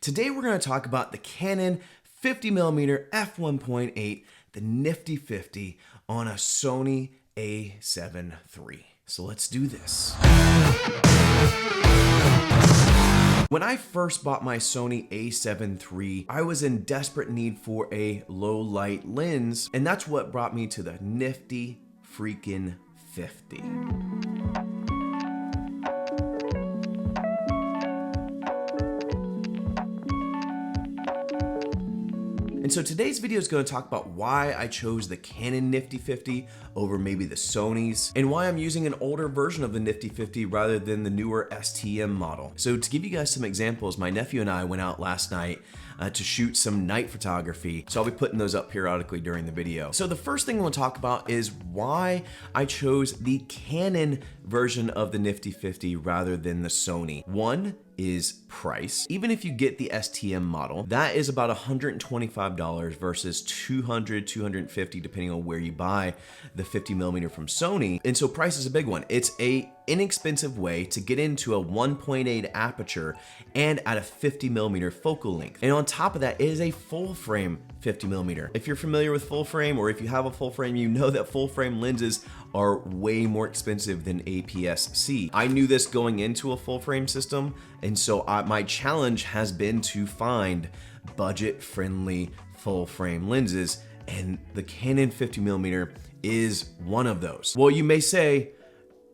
Today we're going to talk about the Canon 50mm f1.8, the nifty 50 on a Sony a7 III. So let's do this. When I first bought my Sony a7 III, I was in desperate need for a low light lens, and that's what brought me to the nifty freaking 50. And so today's video is going to talk about why I chose the Canon Nifty 50 over maybe the Sony's, and why I'm using an older version of the Nifty 50 rather than the newer STM model. So to give you guys some examples, my nephew and I went out last night to shoot some night photography. So I'll be putting those up periodically during the video. So the first thing I want to talk about is why I chose the Canon version of the Nifty 50 rather than the Sony. One is price. Even if you get the STM model, that is about $125 versus $200, $250 depending on where you buy the 50mm from Sony. And so price is a big one. It's a inexpensive way to get into a 1.8 aperture and at a 50mm focal length. And on top of that, it is a full frame 50mm. If you're familiar with full frame, or if you have a full frame, you know that full frame lenses are way more expensive than APS-C. I knew this going into a full frame system, and so my challenge has been to find budget-friendly full frame lenses, and the Canon 50mm is one of those. Well, you may say,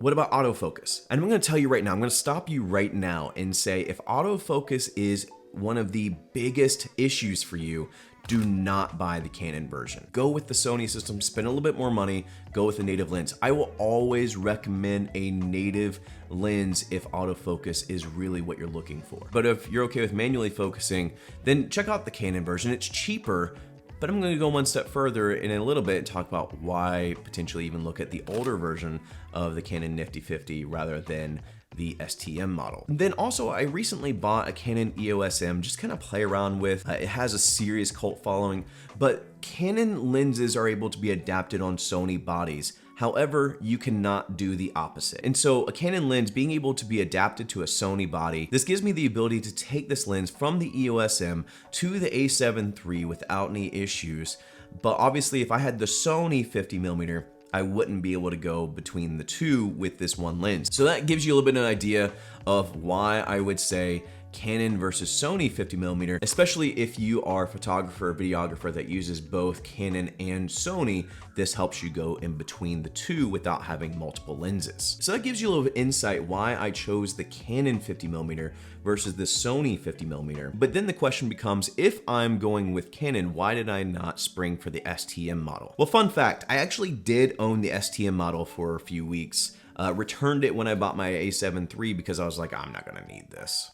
what about autofocus? And I'm gonna tell you right now, I'm gonna stop you right now and say, if autofocus is one of the biggest issues for you, do not buy the Canon version. Go with the Sony system, spend a little bit more money, go with a native lens. I will always recommend a native lens if autofocus is really what you're looking for. But if you're okay with manually focusing, then check out the Canon version. It's cheaper, but I'm gonna go one step further in a little bit and talk about why potentially even look at the older version of the Canon Nifty 50 rather than the STM model. Then also, I recently bought a Canon EOS M, just kind of play around with. It has a serious cult following, but Canon lenses are able to be adapted on Sony bodies. However, you cannot do the opposite. And so a Canon lens being able to be adapted to a Sony body, this gives me the ability to take this lens from the EOS M to the a7 III without any issues. But obviously, if I had the Sony 50mm, I wouldn't be able to go between the two with this one lens. So that gives you a little bit of an idea of why I would say Canon versus Sony 50mm, especially if you are a photographer or videographer that uses both Canon and Sony. This helps you go in between the two without having multiple lenses. So that gives you a little insight why I chose the Canon 50mm versus the Sony 50mm. But then the question becomes, if I'm going with Canon, why did I not spring for the STM model? Well, fun fact, I actually did own the STM model for a few weeks. Returned it when I bought my a7 III because I was like, I'm not gonna need this.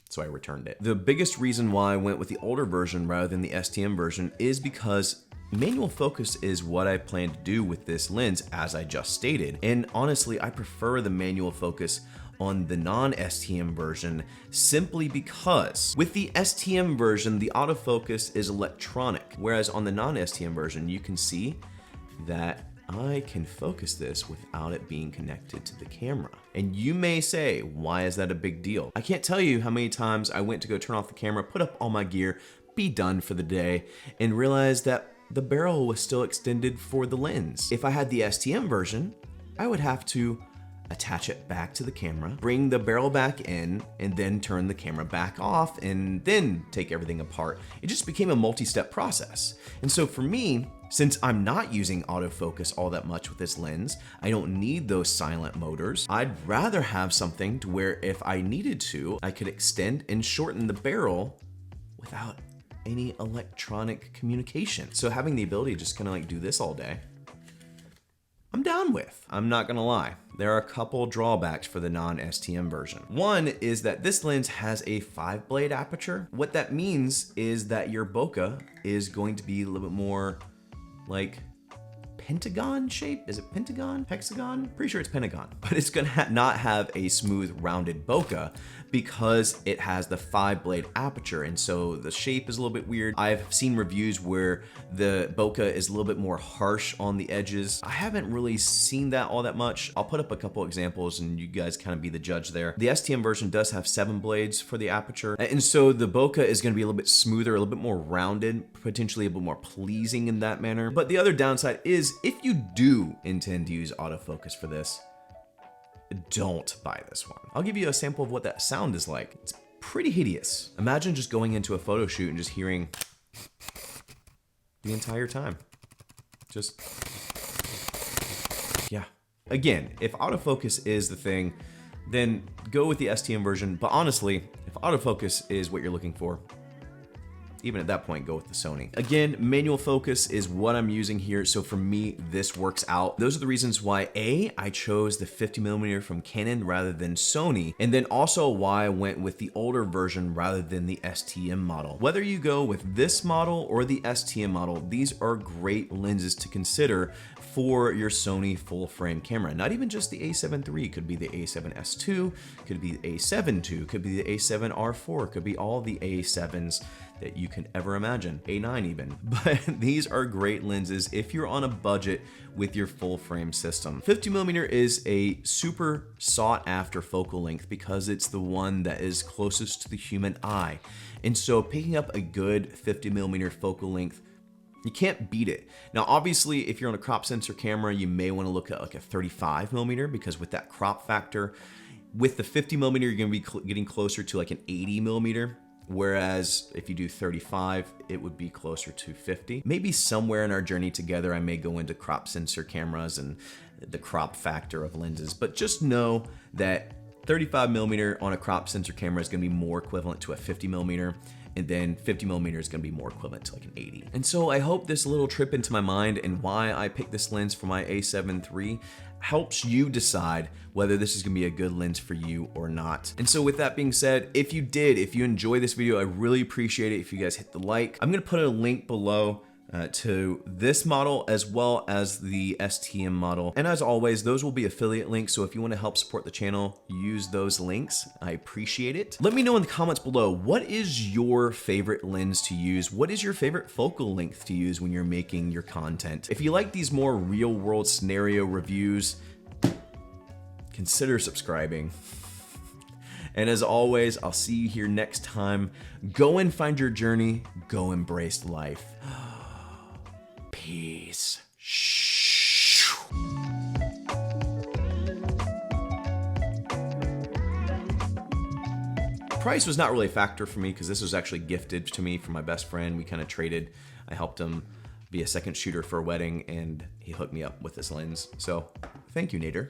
So I returned it. The biggest reason why I went with the older version rather than the STM version is because manual focus is what I plan to do with this lens, as I just stated. And honestly, I prefer the manual focus on the non-STM version simply because with the STM version, the autofocus is electronic, whereas on the non-STM version, you can see that I can focus this without it being connected to the camera. And you may say, why is that a big deal? I can't tell you how many times I went to go turn off the camera, put up all my gear, be done for the day, and realized that the barrel was still extended for the lens. If I had the STM version, I would have to attach it back to the camera, bring the barrel back in, and then turn the camera back off, and then take everything apart. It just became a multi-step process. And so for me, since I'm not using autofocus all that much with this lens, I don't need those silent motors. I'd rather have something to where if I needed to, I could extend and shorten the barrel without any electronic communication. So having the ability to just kind of like do this all day, I'm down with. I'm not gonna lie. There are a couple drawbacks for the non-STM version. One is that this lens has a 5-blade aperture. What that means is that your bokeh is going to be a little bit more like pentagon shape. Is it pentagon? Hexagon? Pretty sure it's pentagon. But it's gonna not have a smooth rounded bokeh because it has the 5-blade aperture, and so the shape is a little bit weird. I've seen reviews where the bokeh is a little bit more harsh on the edges. I haven't really seen that all that much. I'll put up a couple examples and you guys kind of be the judge there. The STM version does have 7 blades for the aperture, and so the bokeh is gonna be a little bit smoother, a little bit more rounded, potentially a bit more pleasing in that manner. But the other downside is if you do intend to use autofocus for this, don't buy this one. I'll give you a sample of what that sound is like. It's pretty hideous. Imagine just going into a photo shoot and just hearing the entire time. Just, yeah. Again, if autofocus is the thing, then go with the STM version. But honestly, if autofocus is what you're looking for, even at that point, go with the Sony. Again, manual focus is what I'm using here. So for me, this works out. Those are the reasons why I chose the 50mm from Canon rather than Sony. And then also why I went with the older version rather than the STM model. Whether you go with this model or the STM model, these are great lenses to consider for your Sony full frame camera. Not even just the a7 III, could be the a7S II, could be the a7 II, could be the a7R4, could be all the a7s that you can ever imagine, a9 even. But these are great lenses if you're on a budget with your full frame system. 50mm is a super sought after focal length because it's the one that is closest to the human eye. And so picking up a good 50mm focal length, you can't beat it. Now, obviously, if you're on a crop sensor camera, you may want to look at like a 35mm because with that crop factor, with the 50mm, you're going to be getting closer to like an 80mm. Whereas if you do 35, it would be closer to 50. Maybe somewhere in our journey together, I may go into crop sensor cameras and the crop factor of lenses, but just know that 35mm on a crop sensor camera is gonna be more equivalent to a 50mm, and then 50mm is gonna be more equivalent to like an 80. And so I hope this little trip into my mind and why I picked this lens for my a7 III helps you decide whether this is gonna be a good lens for you or not. And so with that being said, if you enjoy this video, I really appreciate it if you guys hit the like. I'm gonna put a link below to this model as well as the STM model. And as always, those will be affiliate links. So if you want to help support the channel, use those links. I appreciate it. Let me know in the comments below, what is your favorite lens to use? What is your favorite focal length to use when you're making your content? If you like these more real world scenario reviews, consider subscribing. And as always, I'll see you here next time. Go and find your journey. Go embrace life. Peace. Price was not really a factor for me because this was actually gifted to me from my best friend. We kind of traded. I helped him be a second shooter for a wedding and he hooked me up with this lens. So thank you, Nader.